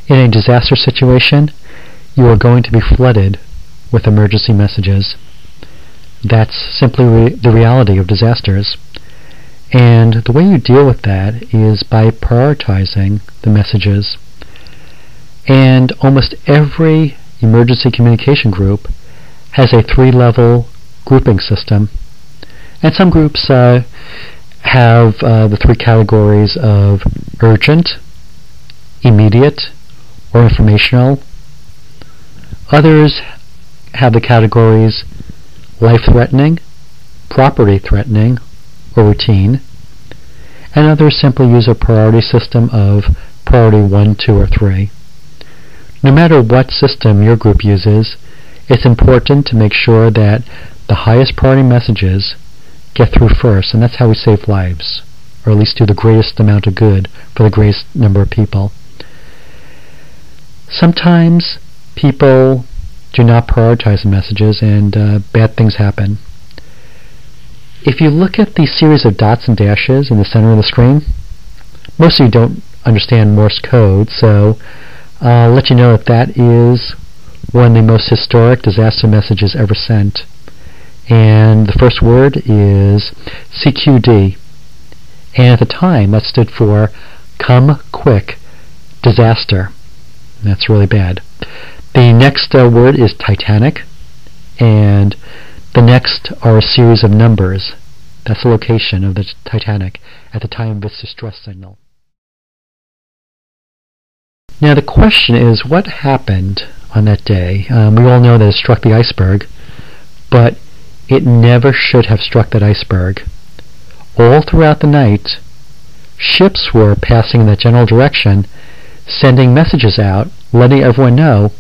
In a disaster situation, you are going to be flooded with emergency messages. That's simply the reality of disasters. And the way you deal with that is by prioritizing the messages. And almost every emergency communication group has a 3-level grouping system. And some groups have the 3 categories of urgent, immediate, or informational. Others have the categories life-threatening, property-threatening, or routine. And others simply use a priority system of priority 1, 2, or 3. No matter what system your group uses, it's important to make sure that the highest priority messages get through first, and that's how we save lives, or at least do the greatest amount of good for the greatest number of people. Sometimes people do not prioritize the messages and bad things happen. If you look at the series of dots and dashes in the center of the screen, most of you don't understand Morse code, so I'll let you know that that is one of the most historic disaster messages ever sent. And the first word is CQD. And at the time, that stood for Come Quick Disaster. That's really bad. The next word is Titanic. And the next are a series of numbers. That's the location of the Titanic at the time of its distress signal. Now the question is, what happened on that day? We all know that it struck the iceberg, but it never should have struck that iceberg. All throughout the night, ships were passing in that general direction, sending messages out, letting everyone know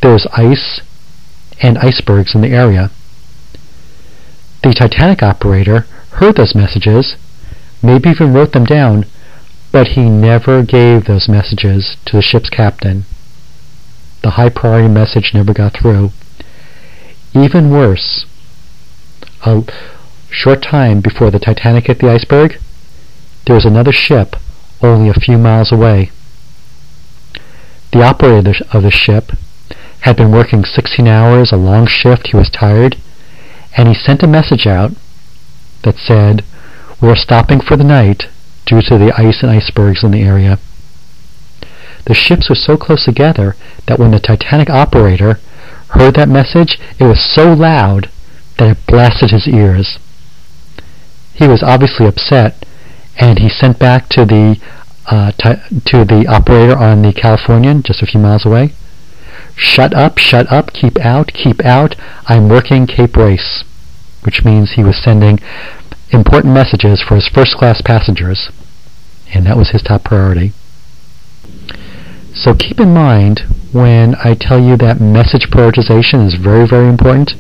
there was ice and icebergs in the area. The Titanic operator heard those messages, maybe even wrote them down, but he never gave those messages to the ship's captain. The high priority message never got through. Even worse, a short time before the Titanic hit the iceberg, there was another ship only a few miles away. The operator of the ship had been working 16 hours, a long shift, he was tired, and he sent a message out that said, "We're stopping for the night due to the ice and icebergs in the area." The ships were so close together that when the Titanic operator heard that message, it was so loud that it blasted his ears. He was obviously upset, and he sent back to the operator on the Californian, just a few miles away, shut up, keep out, I'm working Cape Race," which means he was sending important messages for his first-class passengers, and that was his top priority. So keep in mind when I tell you that message prioritization is very, very important.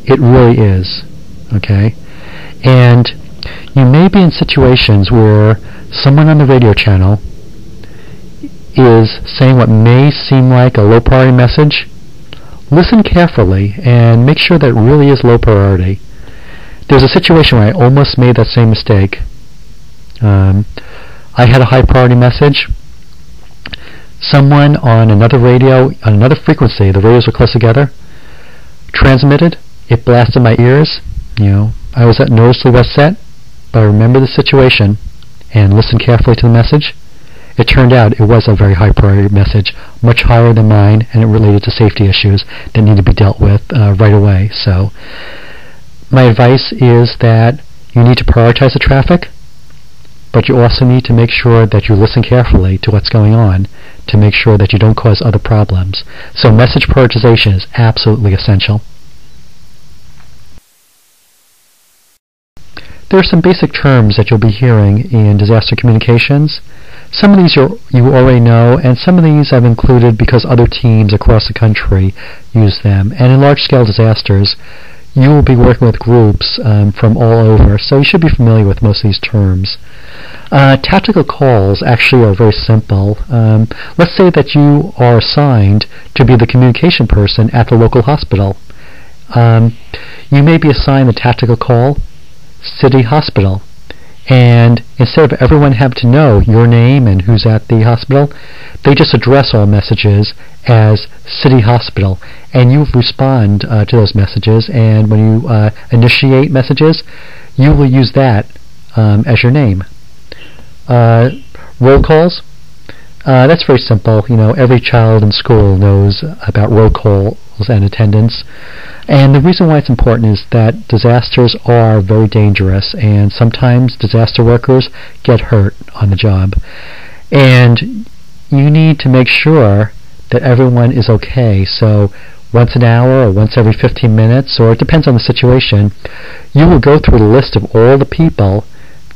It really is, okay? And you may be in situations where someone on the radio channel is saying what may seem like a low priority message. Listen carefully and make sure that it really is low priority. There's a situation where I almost made that same mistake. I had a high priority message. Someone on another radio, on another frequency, the radios were close together, transmitted. It blasted my ears. I was noticeably upset, but I remembered the situation and listened carefully to the message. It turned out it was a very high priority message, much higher than mine, and it related to safety issues that need to be dealt with right away. So my advice is that you need to prioritize the traffic, but you also need to make sure that you listen carefully to what's going on to make sure that you don't cause other problems. So message prioritization is absolutely essential. There are some basic terms that you'll be hearing in disaster communications. Some of these you already know, and some of these I've included because other teams across the country use them. And in large-scale disasters, you will be working with groups from all over, so you should be familiar with most of these terms. Tactical calls actually are very simple. Let's say that you are assigned to be the communication person at the local hospital. You may be assigned the tactical call, City Hospital, And instead of everyone having to know your name and who's at the hospital, they just address all messages as City Hospital, and you respond to those messages. And when you initiate messages, you will use that as your name. Roll calls. That's very simple. Every child in school knows about roll calls and attendance. And the reason why it's important is that disasters are very dangerous, and sometimes disaster workers get hurt on the job. And you need to make sure that everyone is okay. So once an hour or once every 15 minutes, or it depends on the situation, you will go through the list of all the people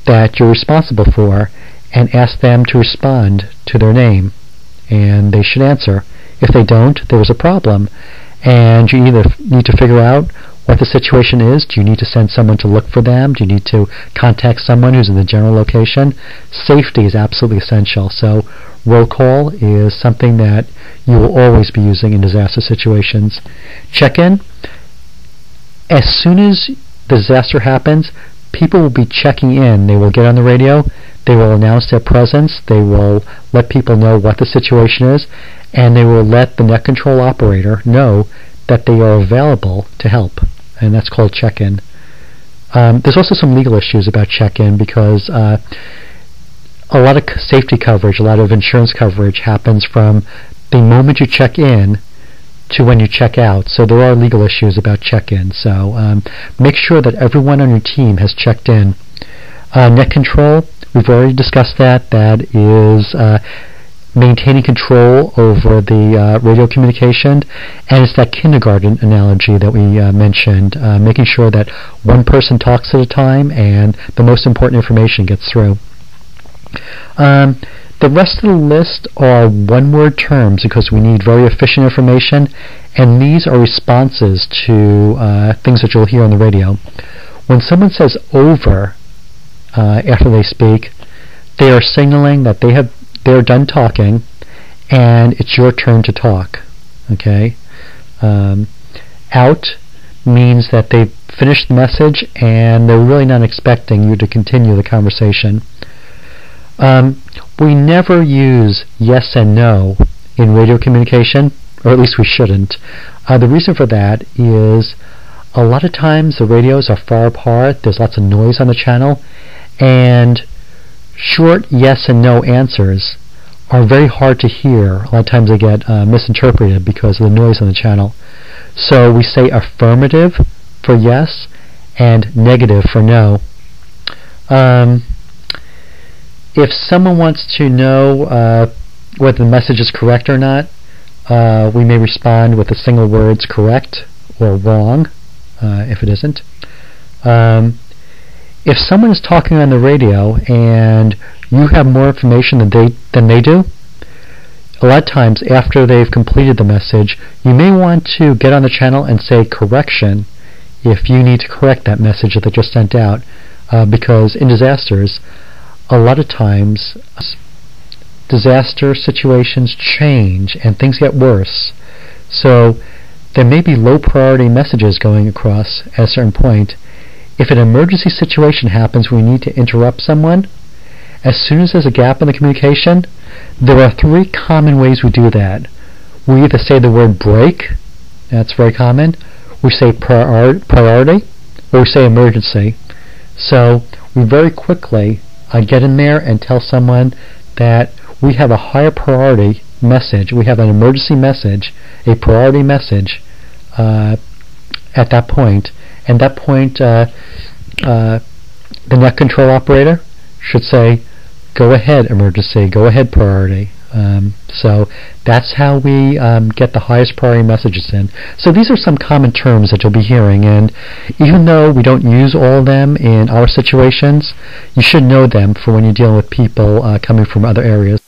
that you're responsible for and ask them to respond to their name. And they should answer. If they don't, there was a problem. And you either need to figure out what the situation is. Do you need to send someone to look for them? Do you need to contact someone who's in the general location? Safety is absolutely essential. So roll call is something that you will always be using in disaster situations. Check-in. As soon as the disaster happens, people will be checking in. They will get on the radio. They will announce their presence. They will let people know what the situation is, and they will let the net control operator know that they are available to help, and that's called check-in. There's also some legal issues about check-in because a lot of safety coverage, a lot of insurance coverage happens from the moment you check in to when you check out. So there are legal issues about check-in. So make sure that everyone on your team has checked in. Net control, we've already discussed that. That is maintaining control over the radio communication, and it's that kindergarten analogy that we mentioned, making sure that one person talks at a time and the most important information gets through. The rest of the list are one-word terms because we need very efficient information, and these are responses to things that you'll hear on the radio. When someone says over after they speak, they are signaling that they're done talking and it's your turn to talk. Okay? Out means that they've finished the message and they're really not expecting you to continue the conversation. We never use yes and no in radio communication, or at least we shouldn't. The reason for that is a lot of times the radios are far apart, there's lots of noise on the channel, and short yes and no answers are very hard to hear. A lot of times they get misinterpreted because of the noise on the channel. So we say affirmative for yes and negative for no. If someone wants to know whether the message is correct or not, we may respond with the single words correct or wrong if it isn't. If someone is talking on the radio and you have more information than they do, a lot of times after they've completed the message, you may want to get on the channel and say correction if you need to correct that message that they just sent out, because in disasters, a lot of times disaster situations change and things get worse. So there may be low priority messages going across at a certain point. If an emergency situation happens where we need to interrupt someone, as soon as there's a gap in the communication, there are three common ways we do that. We either say the word break, that's very common, we say priority, or we say emergency. So we very quickly get in there and tell someone that we have a higher priority message, we have an emergency message, a priority message at that point. And at that point, the net control operator should say, go ahead emergency, go ahead priority. So that's how we get the highest priority messages in. So these are some common terms that you'll be hearing, and even though we don't use all of them in our situations, you should know them for when you're dealing with people coming from other areas.